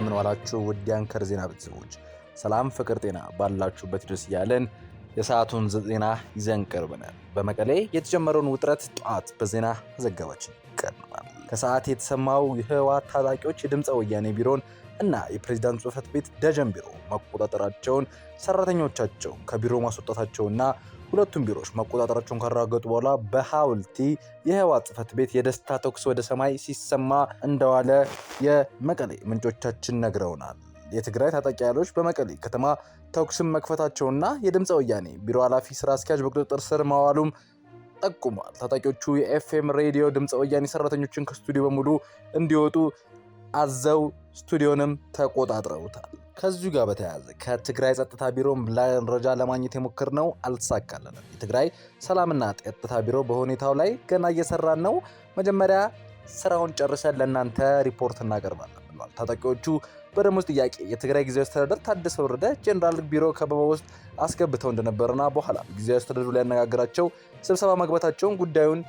እንደምን ዋላችሁ ውድ የአንከር ዜና ቤተሰቦች፣ ሰላም ፍቅር ጤና ባላችሁበት ድረስ እያለን የሰዓቱን ዜና ይዘን ቀርበናል። በመቀሌ የተጀመረውን ውጥረት ጧት በዜና ዘገባችን ቀርበናል። ከሰዓት የተሰማው የህወሓት ታጣቂዎች የድምፀ ወያኔ ቢሮን እና የፕሬዝዳንት ጽህፈት ቤት ደጀን ቢሮ መቆጣጠራቸውን፣ ሰራተኞቻቸው ከቢሮ ማስወጣታቸውና ሁለቱም ቢሮዎች መቆጣጠራቸውን ካረጋገጡ በኋላ በሐውልቲ የህወሓት ጽህፈት ቤት የደስታ ተኩስ ወደ ሰማይ ሲሰማ እንደዋለ የመቀሌ ምንጮቻችን ነግረውናል። የትግራይ ታጣቂ ኃይሎች በመቀሌ ከተማ ተኩስም መክፈታቸውና የድምፀ ወያኔ ቢሮ ኃላፊ ስራ አስኪያጅ በቁጥጥር ስር ማዋሉም ጠቁሟል። ታጣቂዎቹ የኤፍኤም ሬዲዮ ድምፀ ወያኔ ሰራተኞችን ከስቱዲዮ በሙሉ እንዲወጡ አዘው ስቱዲዮንም ተቆጣጥረውታል። ከዚሁ ጋር በተያያዘ ከትግራይ ጸጥታ ቢሮ መረጃ ለማግኘት የሞከርነው አልተሳካልንም። የትግራይ ሰላምና ጸጥታ ቢሮ በሁኔታው ላይ ገና እየሰራን ነው፣ መጀመሪያ ስራውን ጨርሰን ለእናንተ ሪፖርት እናቀርባለን ብሏል። ታጣቂዎቹ በደሞዝ ጥያቄ የትግራይ ጊዜያዊ አስተዳደር ታደሰ ወረደ ጄኔራል ቢሮ ከበባ ውስጥ አስገብተው እንደነበርና በኋላ ጊዜያዊ አስተዳደሩ ላይ ያነጋገራቸው ስብሰባ መግባታቸውን ጉዳዩን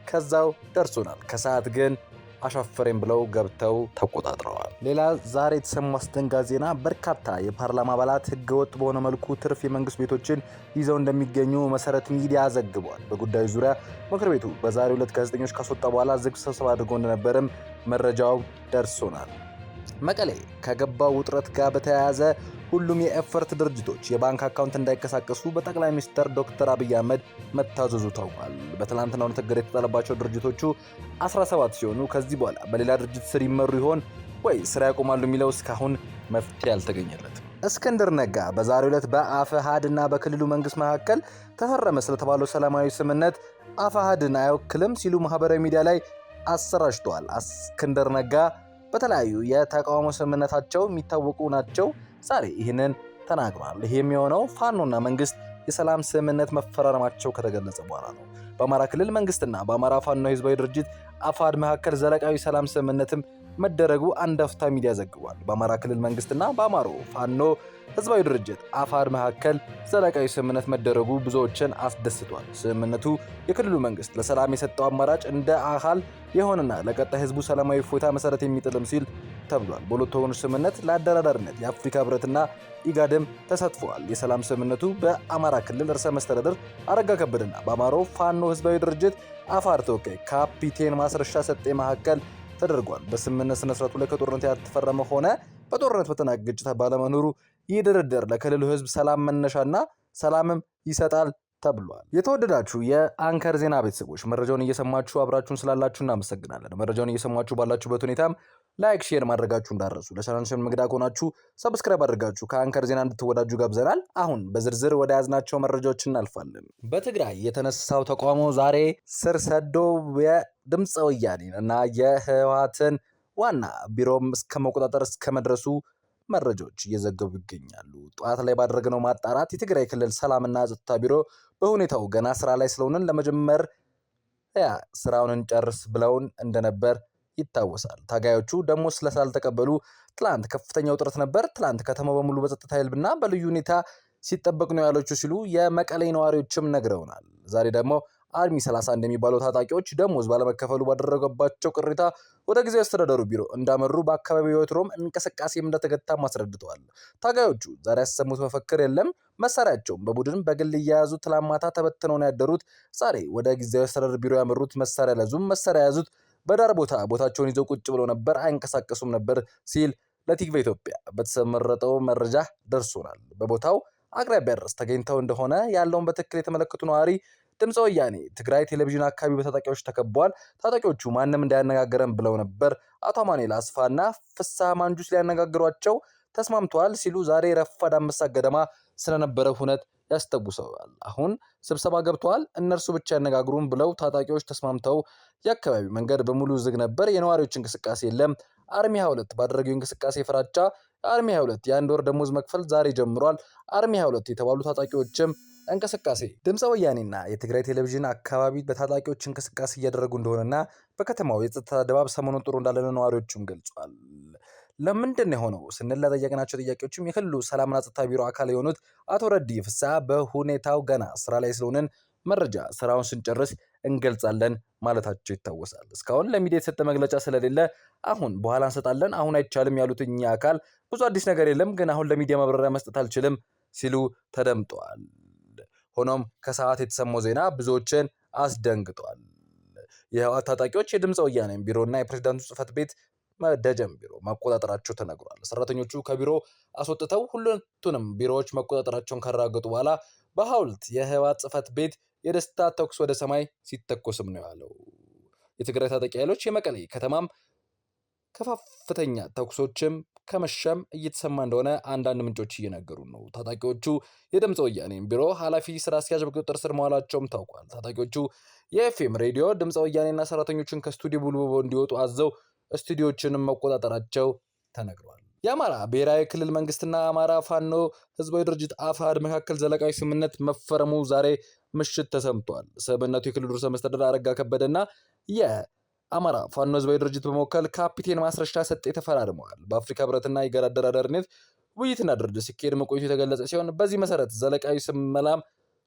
ከዛው ደርሶናል። ከሰዓት ግን አሻፈሬም ብለው ገብተው ተቆጣጥረዋል። ሌላ ዛሬ የተሰማ አስደንጋጭ ዜና በርካታ የፓርላማ አባላት ህገወጥ በሆነ መልኩ ትርፍ የመንግስት ቤቶችን ይዘው እንደሚገኙ መሰረት ሚዲያ ዘግቧል። በጉዳዩ ዙሪያ ምክር ቤቱ በዛሬው ዕለት ጋዜጠኞች ካስወጣ በኋላ ዝግ ስብሰባ አድርጎ እንደነበርም መረጃው ደርሶናል። መቀሌ ከገባው ውጥረት ጋር በተያያዘ ሁሉም የኤፈርት ድርጅቶች የባንክ አካውንት እንዳይንቀሳቀሱ በጠቅላይ ሚኒስትር ዶክተር አብይ አህመድ መታዘዙ ታውቋል። በትላንትናው ዕለት እገዳ የተጣለባቸው ድርጅቶቹ 17 ሲሆኑ ከዚህ በኋላ በሌላ ድርጅት ስር ይመሩ ይሆን ወይ ስራ ያቆማሉ የሚለው እስካሁን መፍትሄ አልተገኘለትም። እስክንድር ነጋ በዛሬው ዕለት በአፋሕድ እና በክልሉ መንግስት መካከል ተፈረመ ስለተባለው ሰላማዊ ስምምነት አፋሕድን አይወክልም ሲሉ ማህበራዊ ሚዲያ ላይ አሰራጭተዋል። እስክንድር ነጋ በተለያዩ የተቃውሞ ስምምነታቸው የሚታወቁ ናቸው። ዛሬ ይህንን ተናግሯል። ይሄም የሆነው ፋኖና መንግስት የሰላም ስምምነት መፈራረማቸው ከተገለጸ በኋላ ነው። በአማራ ክልል መንግስትና በአማራ ፋኖ ህዝባዊ ድርጅት አፋሕድ መካከል ዘላቃዊ ሰላም ስምምነትም መደረጉ አንድ አፍታ ሚዲያ ዘግቧል። በአማራ ክልል መንግስትና በአማራ ፋኖ ህዝባዊ ድርጅት አፋሕድ መካከል ዘላቃዊ ስምምነት መደረጉ ብዙዎችን አስደስቷል። ስምምነቱ የክልሉ መንግስት ለሰላም የሰጠው አማራጭ እንደ አካል የሆነና ለቀጣይ ህዝቡ ሰላማዊ እፎይታ መሰረት የሚጥልም ሲል ተብሏል። በሁለቱ ወገኖች ስምምነት ለአደራዳሪነት የአፍሪካ ህብረትና ኢጋድም ተሳትፈዋል። የሰላም ስምምነቱ በአማራ ክልል ርዕሰ መስተዳድር አረጋ ከበደና በአማራው ፋኖ ህዝባዊ ድርጅት አፋሕድ ተወካይ ካፒቴን ማስረሻ ሰጤ መካከል ተደርጓል። በስምምነት ስነ ስርዓቱ ላይ ከጦርነት ያልተፈረመ ሆነ በጦርነት በተናገ ግጭት ባለመኖሩ ይህ ድርድር ለክልሉ ህዝብ ሰላም መነሻና ሰላምም ይሰጣል ተብሏል። የተወደዳችሁ የአንከር ዜና ቤተሰቦች መረጃውን እየሰማችሁ አብራችሁን ስላላችሁ እናመሰግናለን። መረጃውን እየሰማችሁ ባላችሁበት ሁኔታም ላይክ፣ ሼር ማድረጋችሁ እንዳረሱ ለቻናላችን መግዳ ከሆናችሁ ሰብስክራይብ አድርጋችሁ ከአንከር ዜና እንድትወዳጁ ጋብዘናል። አሁን በዝርዝር ወደ ያዝናቸው መረጃዎች እናልፋለን። በትግራይ የተነሳው ተቃውሞ ዛሬ ስር ሰዶ የድምፀ ወያኔን እና የህወሓትን ዋና ቢሮም እስከ መቆጣጠር እስከ መድረሱ መረጃዎች እየዘገቡ ይገኛሉ። ጠዋት ላይ ባደረግነው ማጣራት የትግራይ ክልል ሰላምና ጸጥታ ቢሮ በሁኔታው ገና ስራ ላይ ስለሆነን ለመጀመር ስራውን እንጨርስ ብለውን እንደነበር ይታወሳል። ታጋዮቹ ደግሞ ስላልተቀበሉ ትላንት ከፍተኛ ውጥረት ነበር። ትላንት ከተማው በሙሉ በጸጥታ ኃይልና በልዩ ሁኔታ ሲጠበቅ ነው ያለችው ሲሉ የመቀሌ ነዋሪዎችም ነግረውናል። ዛሬ ደግሞ አርሚ 30 እንደሚባለው ታጣቂዎች ደሞዝ ባለመከፈሉ ባደረገባቸው ቅሬታ ወደ ጊዜያዊ አስተዳደሩ ቢሮ እንዳመሩ በአካባቢው የወትሮም እንቅስቃሴም እንደተገታም አስረድተዋል። ታጋዮቹ ዛሬ ያሰሙት መፈክር የለም፣ መሳሪያቸውም በቡድን በግል እየያዙ ትላንት ማታ ተበትነው ነው ያደሩት። ዛሬ ወደ ጊዜያዊ አስተዳደር ቢሮ ያመሩት መሳሪያ ለዙም መሳሪያ ያዙት በዳር ቦታቸውን ይዘው ቁጭ ብለው ነበር፣ አይንቀሳቀሱም ነበር ሲል ለቲክቫ ኢትዮጵያ በተመረጠው መረጃ ደርሶናል። በቦታው አቅራቢያ ድረስ ተገኝተው እንደሆነ ያለውን በትክክል የተመለከቱ ነዋሪ ድምፀ ወያኔ ትግራይ ቴሌቪዥን አካባቢ በታጣቂዎች ተከቧል፣ ታጣቂዎቹ ማንም እንዳያነጋገረን ብለው ነበር፣ አቶ አማኑኤል አስፋና ፍስሐ ማንጁስ ሊያነጋግሯቸው ተስማምተዋል ሲሉ ዛሬ ረፋድ 5 ሰዓት ገደማ ስለነበረ ሁነት ያስታውሰዋል። አሁን ስብሰባ ገብተዋል፣ እነርሱ ብቻ ያነጋግሩን ብለው ታጣቂዎች ተስማምተው የአካባቢ መንገድ በሙሉ ዝግ ነበር፣ የነዋሪዎች እንቅስቃሴ የለም። አርሚ 22 ባደረገው እንቅስቃሴ ፍራቻ አርሚ 22 የአንድ ወር ደሞዝ መክፈል ዛሬ ጀምሯል። አርሚ 22 የተባሉ ታጣቂዎችም እንቅስቃሴ ድምፀ ወያኔና የትግራይ ቴሌቪዥን አካባቢ በታጣቂዎች እንቅስቃሴ እያደረጉ እንደሆነና በከተማው የጸጥታ ድባብ ሰሞኑን ጥሩ እንዳለ ነዋሪዎችም ገልጿል። ለምንድን ነው የሆነው ስንል ለጠየቅናቸው ጥያቄዎችም የክልሉ ሰላምና ጸጥታ ቢሮ አካል የሆኑት አቶ ረዲ ፍስሐ በሁኔታው ገና ስራ ላይ ስለሆነን መረጃ ስራውን ስንጨርስ እንገልጻለን ማለታቸው ይታወሳል። እስካሁን ለሚዲያ የተሰጠ መግለጫ ስለሌለ አሁን በኋላ እንሰጣለን፣ አሁን አይቻልም ያሉት እኚህ አካል ብዙ አዲስ ነገር የለም፣ ግን አሁን ለሚዲያ ማብራሪያ መስጠት አልችልም ሲሉ ተደምጠዋል። ሆኖም ከሰዓት የተሰማው ዜና ብዙዎችን አስደንግጧል። የህወሓት ታጣቂዎች የድምፀ ወያኔ ቢሮና የፕሬዝዳንቱ ጽህፈት ቤት ደጀን ቢሮ መቆጣጠራቸው ተነግሯል። ሰራተኞቹ ከቢሮ አስወጥተው ሁለቱንም ቢሮዎች መቆጣጠራቸውን ካረጋገጡ በኋላ በሐውልት የህወሓት ጽህፈት ቤት የደስታ ተኩስ ወደ ሰማይ ሲተኮስም ነው ያለው። የትግራይ ታጣቂ ኃይሎች የመቀሌ ከተማም ከፍተኛ ተኩሶችም ከመሸም እየተሰማ እንደሆነ አንዳንድ ምንጮች እየነገሩ ነው። ታጣቂዎቹ የድምፀ ወያኔን ቢሮ ኃላፊ ስራ አስኪያጅ በቁጥጥር ስር መዋላቸውም ታውቋል። ታጣቂዎቹ የኤፍኤም ሬዲዮ ድምፀ ወያኔና ሰራተኞችን ከስቱዲዮ ቡልቡሎ እንዲወጡ አዘው ስቱዲዮችንም መቆጣጠራቸው ተነግሯል። የአማራ ብሔራዊ ክልል መንግስትና አማራ ፋኖ ህዝባዊ ድርጅት አፋሕድ መካከል ዘላቃዊ ስምምነት መፈረሙ ዛሬ ምሽት ተሰምቷል። ስምምነቱ የክልሉ ርዕሰ መስተዳድር አረጋ ከበደና የአማራ ፋኖ ህዝባዊ ድርጅት በመወከል ካፒቴን ማስረሻ ሰጤ ተፈራርመዋል። በአፍሪካ ህብረትና የጋራ አደራዳሪነት ውይይትና ድርድር ሲካሄድ መቆየቱ የተገለጸ ሲሆን በዚህ መሰረት ዘላቃዊ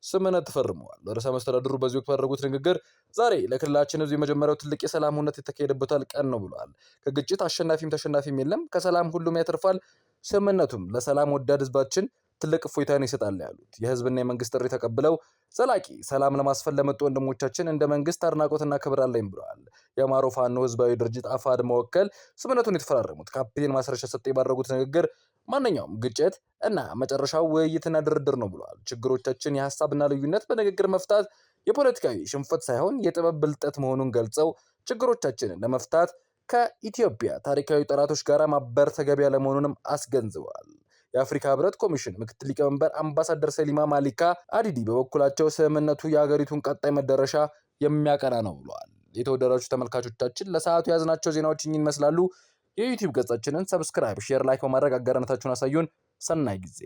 ስምምነት ተፈርመዋል። ርዕሰ መስተዳድሩ በዚህ ወቅት ባደረጉት ንግግር ዛሬ ለክልላችን ህዝብ የመጀመሪያው ትልቅ የሰላም ሁነት የተካሄደበታል ቀን ነው ብለዋል። ከግጭት አሸናፊም ተሸናፊም የለም፣ ከሰላም ሁሉም ያተርፋል። ስምምነቱም ለሰላም ወዳድ ህዝባችን ትልቅ እፎይታን ይሰጣል ያሉት የህዝብና የመንግስት ጥሪ ተቀብለው ዘላቂ ሰላም ለማስፈን ለመጡ ወንድሞቻችን እንደ መንግስት አድናቆትና ክብር አለኝ ብለዋል። የአማራ ፋኖ ህዝባዊ ድርጅት አፋሕድ መወከል ስምምነቱን የተፈራረሙት ካፒቴን ማስረሻ ሰጤ ባደረጉት ንግግር ማንኛውም ግጭት እና መጨረሻው ውይይትና ድርድር ነው ብለዋል። ችግሮቻችን የሀሳብና ልዩነት በንግግር መፍታት የፖለቲካዊ ሽንፈት ሳይሆን የጥበብ ብልጠት መሆኑን ገልጸው ችግሮቻችንን ለመፍታት ከኢትዮጵያ ታሪካዊ ጠላቶች ጋር ማበር ተገቢ ያለመሆኑንም አስገንዝበዋል። የአፍሪካ ህብረት ኮሚሽን ምክትል ሊቀመንበር አምባሳደር ሰሊማ ማሊካ አዲዲ በበኩላቸው ስምምነቱ የሀገሪቱን ቀጣይ መዳረሻ የሚያቀና ነው ብለዋል። የተወደዳችሁ ተመልካቾቻችን ለሰዓቱ የያዝናቸው ዜናዎች እኚህን ይመስላሉ። የዩቲዩብ ገጻችንን ሰብስክራይብ፣ ሼር፣ ላይክ በማድረግ አጋርነታችሁን አሳዩን። ሰናይ ጊዜ